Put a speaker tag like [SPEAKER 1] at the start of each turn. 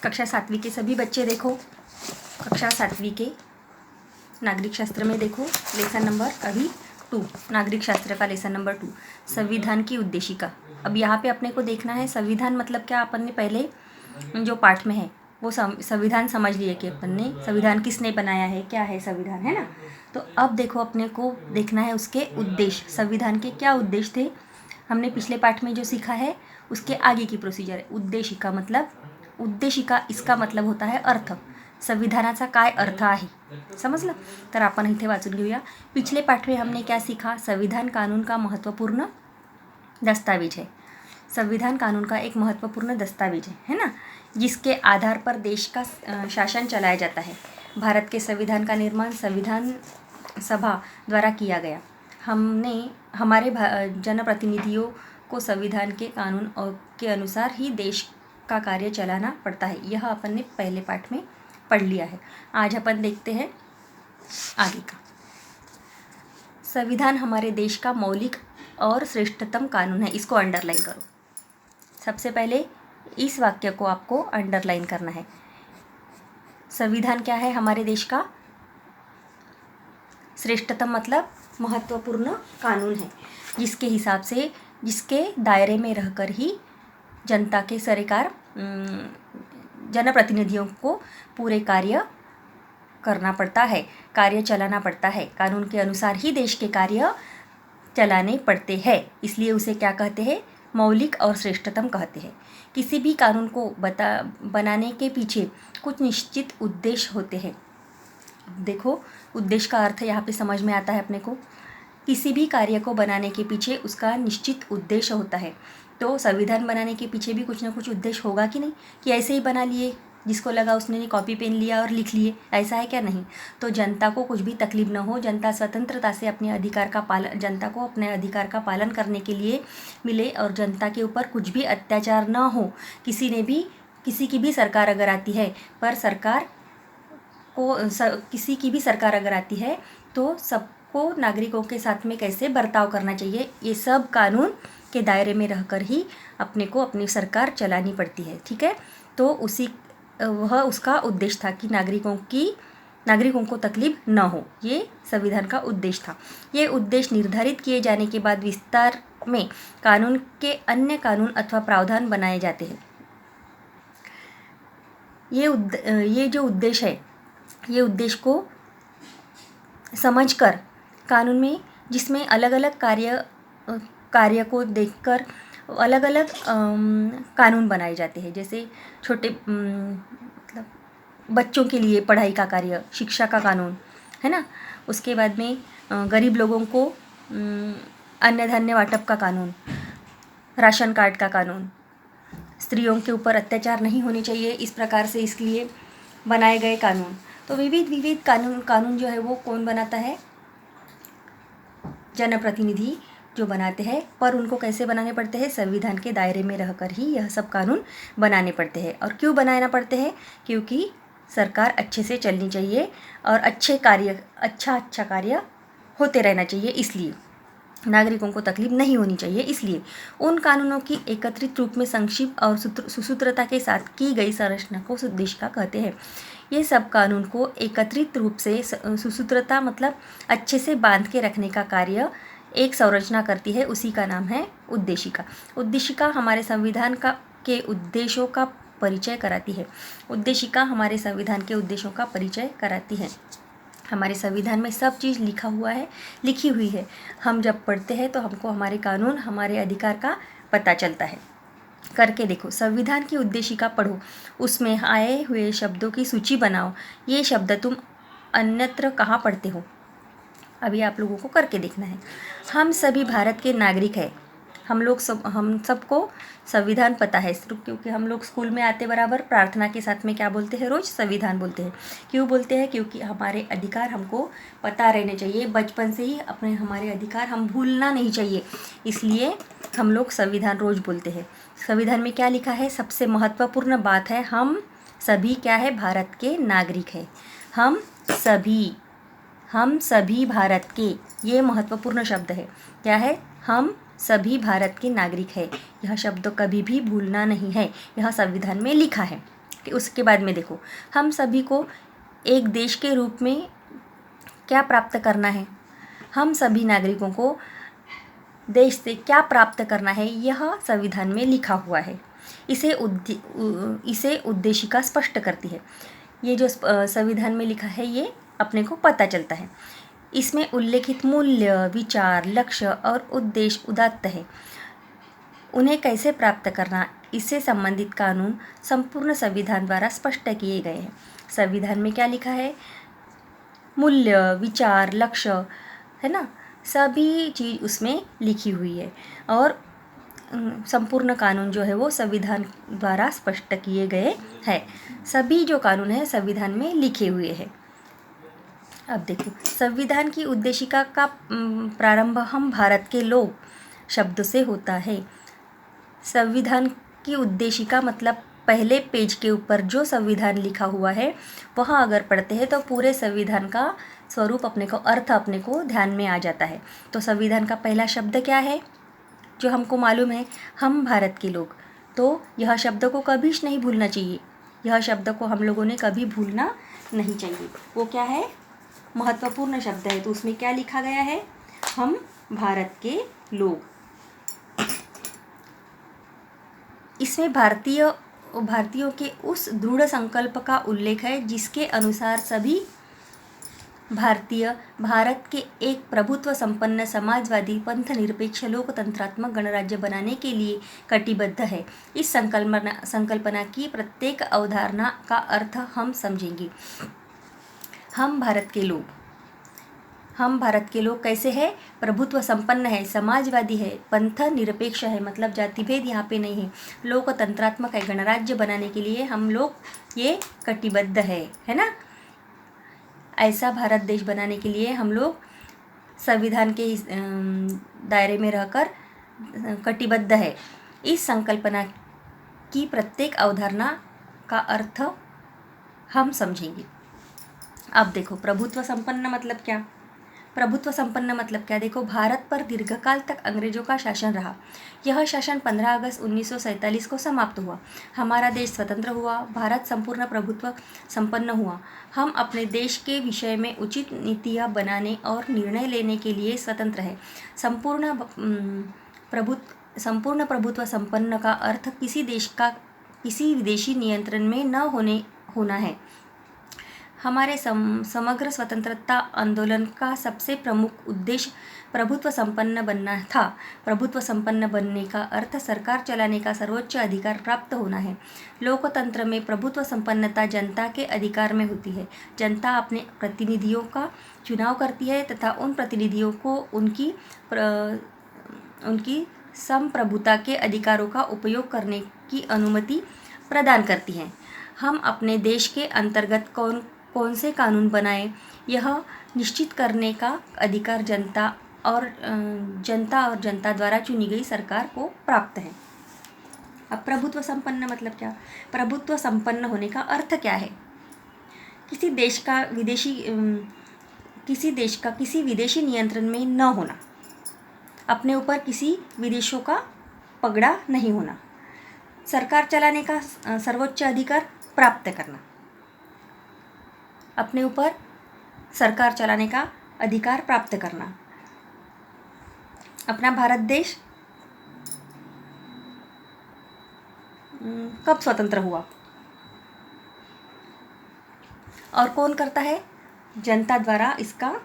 [SPEAKER 1] कक्षा 7वीं के सभी बच्चे देखो, कक्षा 7वीं के नागरिक शास्त्र में देखो लेसन नंबर अभी 2, नागरिक शास्त्र का लेसन नंबर 2, संविधान की उद्देशिका। अब यहाँ पे अपने को देखना है संविधान मतलब क्या। अपन ने पहले जो पाठ में है वो संविधान समझ लिए कि अपन ने संविधान किसने बनाया है, क्या है संविधान, है ना। तो अब देखो अपने को देखना है उसके उद्देश्य, संविधान के क्या उद्देश्य थे। हमने पिछले पाठ में जो सीखा है उसके आगे की प्रोसीजर है। उद्देशिका मतलब, उद्देशिका इसका मतलब होता है अर्थ, संविधानाचा काय अर्थ आहे, समजलं। तर आपण इथे वाचून घेऊया। पिछले पाठ में हमने क्या सीखा, संविधान कानून का महत्वपूर्ण दस्तावेज है। संविधान कानून का एक महत्वपूर्ण दस्तावेज है ना, जिसके आधार पर देश का शासन चलाया जाता है। भारत के संविधान का निर्माण संविधान सभा द्वारा किया गया। हमने हमारे जनप्रतिनिधियों को संविधान के कानून और के अनुसार ही देश का कार्य चलाना पड़ता है। यह अपन ने पहले पाठ में पढ़ लिया है। आज अपन देखते हैं आगे का। संविधान हमारे देश का मौलिक और श्रेष्ठतम कानून है। इसको अंडरलाइन करो। सबसे पहले इस वाक्य को आपको अंडरलाइन करना है। संविधान क्या है, हमारे देश का श्रेष्ठतम मतलब महत्वपूर्ण कानून है, जिसके हिसाब से, जिसके दायरे में रहकर ही जनता के सरकार जनप्रतिनिधियों को पूरे कार्य करना पड़ता है, कार्य चलाना पड़ता है। कानून के अनुसार ही देश के कार्य चलाने पड़ते हैं, इसलिए उसे क्या कहते हैं, मौलिक और श्रेष्ठतम कहते हैं। किसी भी कानून को बनाने के पीछे कुछ निश्चित उद्देश्य होते हैं। देखो उद्देश्य का अर्थ यहाँ पे समझ में आता है अपने को। किसी भी कार्य को बनाने के पीछे उसका निश्चित उद्देश्य होता है। तो संविधान बनाने के पीछे भी कुछ ना कुछ उद्देश्य होगा कि नहीं, कि ऐसे ही बना लिए, जिसको लगा उसने कॉपी पेन लिया और लिख लिए, ऐसा है क्या, नहीं। तो जनता को कुछ भी तकलीफ न हो, जनता स्वतंत्रता से अपने अधिकार का पालन, जनता को अपने अधिकार का पालन करने के लिए मिले और जनता के ऊपर कुछ भी अत्याचार न हो। किसी की भी सरकार अगर आती है, पर सरकार को किसी की भी सरकार अगर आती है तो सबको नागरिकों के साथ में कैसे बर्ताव करना चाहिए, ये सब कानून के दायरे में रहकर ही अपने को अपनी सरकार चलानी पड़ती है, ठीक है। तो वह उसका उद्देश्य था कि नागरिकों को तकलीफ न हो, ये संविधान का उद्देश्य था। ये उद्देश्य निर्धारित किए जाने के बाद विस्तार में कानून के अन्य कानून अथवा प्रावधान बनाए जाते हैं। ये जो उद्देश्य है, ये उद्देश्य को समझकर कानून में, जिसमें अलग अलग कार्य को देखकर अलग अलग कानून बनाए जाते हैं। जैसे छोटे मतलब बच्चों के लिए पढ़ाई का कार्य, शिक्षा का कानून, है ना। उसके बाद में गरीब लोगों को अन्न धान्य वाटप का कानून, राशन कार्ड का कानून, स्त्रियों के ऊपर अत्याचार नहीं होने चाहिए, इस प्रकार से इसलिए बनाए गए कानून। तो विविध कानून जो है वो कौन बनाता है, जनप्रतिनिधि जो बनाते हैं। पर उनको कैसे बनाने पड़ते हैं, संविधान के दायरे में रहकर ही यह सब कानून बनाने पड़ते हैं। और क्यों बनाना पड़ते हैं, क्योंकि सरकार अच्छे से चलनी चाहिए और अच्छा कार्य होते रहना चाहिए, इसलिए नागरिकों को तकलीफ नहीं होनी चाहिए। इसलिए उन कानूनों की एकत्रित रूप में संक्षिप्त और सुसूत्रता के साथ की गई संरचना को उद्देशिका कहते हैं। ये सब कानून को एकत्रित रूप से, सुसूत्रता मतलब अच्छे से बांध के रखने का कार्य एक संरचना करती है, उसी का नाम है उद्देशिका। उद्देशिका हमारे संविधान के उद्देश्यों का परिचय कराती है। उद्देशिका हमारे संविधान के उद्देश्यों का परिचय कराती है। हमारे संविधान में सब चीज़ लिखी हुई है। हम जब पढ़ते हैं तो हमको हमारे कानून, हमारे अधिकार का पता चलता है। करके देखो, संविधान की उद्देशिका पढ़ो, उसमें आए हुए शब्दों की सूची बनाओ। ये शब्द तुम अन्यत्र कहाँ पढ़ते हो, अभी आप लोगों को करके देखना है। हम सभी भारत के नागरिक हैं। हम सबको संविधान पता है, क्योंकि हम लोग स्कूल में आते बराबर प्रार्थना के साथ में क्या बोलते हैं, रोज संविधान बोलते हैं। क्यों बोलते हैं, क्योंकि हमारे अधिकार हमको पता रहने चाहिए। बचपन से ही हमारे अधिकार हम भूलना नहीं चाहिए, इसलिए हम लोग संविधान रोज बोलते हैं। संविधान में क्या लिखा है, सबसे महत्वपूर्ण बात है, हम सभी क्या है, भारत के नागरिक हैं। हम सभी भारत के, ये महत्वपूर्ण शब्द है। क्या है, हम सभी भारत के नागरिक हैं। यह शब्द कभी भी भूलना नहीं है, यह संविधान में लिखा है। कि उसके बाद में देखो, हम सभी को एक देश के रूप में क्या प्राप्त करना है, हम सभी नागरिकों को देश से क्या प्राप्त करना है, यह संविधान में लिखा हुआ है। इसे उद्देशिका स्पष्ट करती है। ये जो संविधान में लिखा है ये अपने को पता चलता है। इसमें उल्लेखित मूल्य, विचार, लक्ष्य और उद्देश्य उदात्त है। उन्हें कैसे प्राप्त करना, इससे संबंधित कानून संपूर्ण संविधान द्वारा स्पष्ट किए गए हैं। संविधान में क्या लिखा है? मूल्य, विचार, लक्ष्य, है ना, सभी चीज़ उसमें लिखी हुई है और संपूर्ण कानून जो है वो संविधान द्वारा स्पष्ट किए गए हैं। सभी जो कानून है संविधान में लिखे हुए हैं। अब देखो, संविधान की उद्देशिका का प्रारंभ हम भारत के लोग शब्द से होता है। संविधान की उद्देशिका मतलब पहले पेज के ऊपर जो संविधान लिखा हुआ है वह अगर पढ़ते हैं तो पूरे संविधान का स्वरूप अपने को, अर्थ अपने को ध्यान में आ जाता है। तो संविधान का पहला शब्द क्या है जो हमको मालूम है? हम भारत के लोग। तो यह शब्द को कभी नहीं भूलना चाहिए। यह शब्द को हम लोगों ने कभी भूलना नहीं चाहिए। वो क्या है? महत्वपूर्ण शब्द है। तो उसमें क्या लिखा गया है? हम भारत के लोग। इसमें भारतीयों के उस दृढ़ संकल्प का उल्लेख है जिसके अनुसार सभी भारतीय भारत के एक प्रभुत्व संपन्न समाजवादी पंथ निरपेक्ष लोकतंत्रात्मक गणराज्य बनाने के लिए कटिबद्ध है। इस संकल्पना की प्रत्येक अवधारणा का अर्थ हम समझेंगे। हम भारत के लोग। हम भारत के लोग कैसे हैं? प्रभुत्व संपन्न है, समाजवादी है, पंथ निरपेक्ष है, मतलब जाति भेद यहाँ पे नहीं है, लोकतंत्रात्मक है, गणराज्य बनाने के लिए हम लोग ये कटिबद्ध है ना। ऐसा भारत देश बनाने के लिए हम लोग संविधान के दायरे में रहकर कटिबद्ध है। इस संकल्पना की प्रत्येक अवधारणा का अर्थ हम समझेंगे। अब देखो, प्रभुत्व संपन्न मतलब क्या? प्रभुत्व संपन्न मतलब क्या? देखो, भारत पर दीर्घकाल तक अंग्रेजों का शासन रहा। यह शासन 15 अगस्त 1947 को समाप्त हुआ। हमारा देश स्वतंत्र हुआ। भारत संपूर्ण प्रभुत्व संपन्न हुआ। हम अपने देश के विषय में उचित नीतियाँ बनाने और निर्णय लेने के लिए स्वतंत्र है। संपूर्ण प्रभुत्व संपन्न का अर्थ किसी देश का किसी विदेशी नियंत्रण में न होना है। हमारे समग्र स्वतंत्रता आंदोलन का सबसे प्रमुख उद्देश्य प्रभुत्व संपन्न बनना था। प्रभुत्व संपन्न बनने का अर्थ सरकार चलाने का सर्वोच्च अधिकार प्राप्त होना है। लोकतंत्र में प्रभुत्व संपन्नता जनता के अधिकार में होती है। जनता अपने प्रतिनिधियों का चुनाव करती है तथा उन प्रतिनिधियों को उनकी संप्रभुता के अधिकारों का उपयोग करने की अनुमति प्रदान करती है। हम अपने देश के अंतर्गत कौन से कानून बनाए, यह निश्चित करने का अधिकार जनता और जनता द्वारा चुनी गई सरकार को प्राप्त है। अब प्रभुत्व संपन्न मतलब क्या? प्रभुत्व संपन्न होने का अर्थ क्या है? किसी देश का किसी विदेशी नियंत्रण में न होना, अपने ऊपर किसी विदेशों का पगड़ा नहीं होना, सरकार चलाने का सर्वोच्च अधिकार प्राप्त करना, अपने ऊपर सरकार चलाने का अधिकार प्राप्त करना। अपना भारत देश कब स्वतंत्र हुआ और कौन करता है? जनता द्वारा इसका